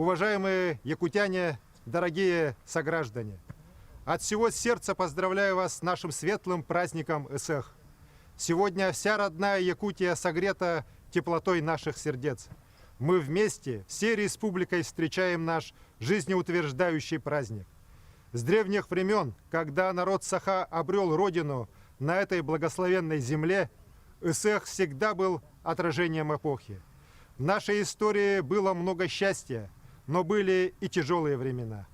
уважаемые якутяне, дорогие сограждане! От всего сердца поздравляю вас с нашим светлым праздником Исэх. Сегодня вся родная Якутия согрета теплотой наших сердец. Мы вместе, всей республикой встречаем наш жизнеутверждающий праздник. С древних времен, когда народ Саха обрел родину на этой благословенной земле, Исэх всегда был отражением эпохи. В нашей истории было много счастья, но были и тяжелые времена.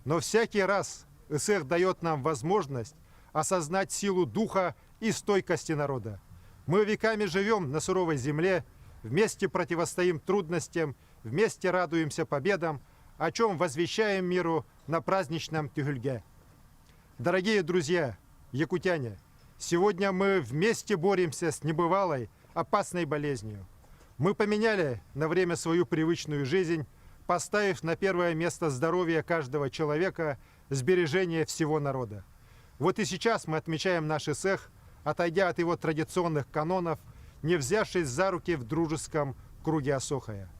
Но всякий раз Исэх дает нам возможность осознать силу духа и стойкости народа. Мы веками живем на суровой земле, вместе противостоим трудностям, вместе радуемся победам, о чем возвещаем миру на праздничном Тюгюльге. Дорогие друзья, якутяне, сегодня мы вместе боремся с небывалой, опасной болезнью. Мы поменяли на время свою привычную жизнь, поставив на первое место здоровье каждого человека, сбережение всего народа. Вот и сейчас мы отмечаем наш Исэх, отойдя от его традиционных канонов, не взявшись за руки в дружеском круге Асохая.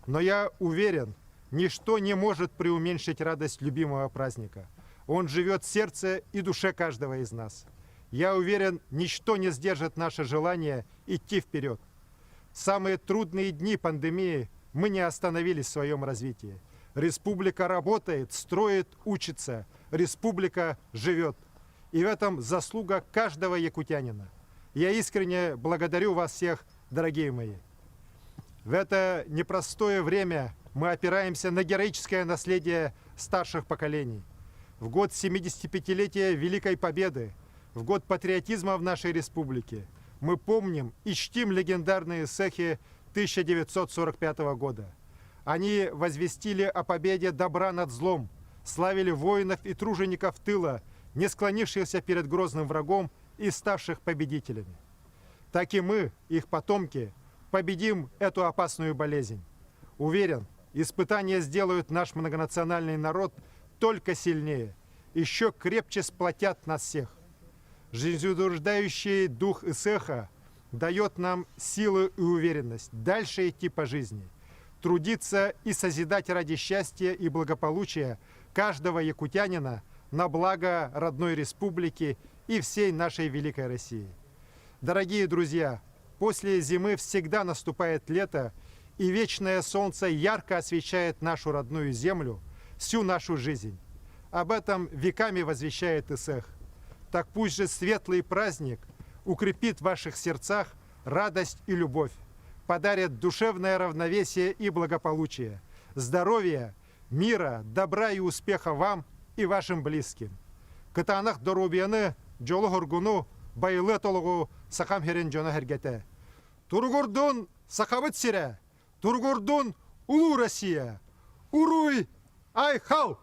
Но я уверен, ничто не может преуменьшить радость любимого праздника. Он живет в сердце и душе каждого из нас. Я уверен, ничто не сдержит наше желание идти вперед. В самые трудные дни пандемии мы не остановились в своем развитии. Республика работает, строит, учится. Республика живет. И в этом заслуга каждого якутянина. Я искренне благодарю вас всех, дорогие мои. В это непростое время мы опираемся на героическое наследие старших поколений. В год 75-летия Великой Победы, в год патриотизма в нашей республике, мы помним и чтим легендарные исэхи 1945 года. Они возвестили о победе добра над злом, славили воинов и тружеников тыла, не склонившихся перед грозным врагом и ставших победителями. Так и мы, их потомки, победим эту опасную болезнь. Уверен, испытания сделают наш многонациональный народ только сильнее, еще крепче сплотят нас всех. Жизнеутверждающий дух Исэха дает нам силу и уверенность дальше идти по жизни, трудиться и созидать ради счастья и благополучия каждого якутянина на благо родной республики и всей нашей великой России. Дорогие друзья, после зимы всегда наступает лето, и вечное солнце ярко освещает нашу родную землю, всю нашу жизнь. Об этом веками возвещает Исэх. Так пусть же светлый праздник укрепит в ваших сердцах радость и любовь, подарит душевное равновесие и благополучие, здоровья, мира, добра и успеха вам и вашим близким. Кытанах дорубияны жолу хоргуну байлы толугу сахам херен жона хергете. Тургурдун сахабыт сире, тургурдун улу Россия. Уруй, ай хал!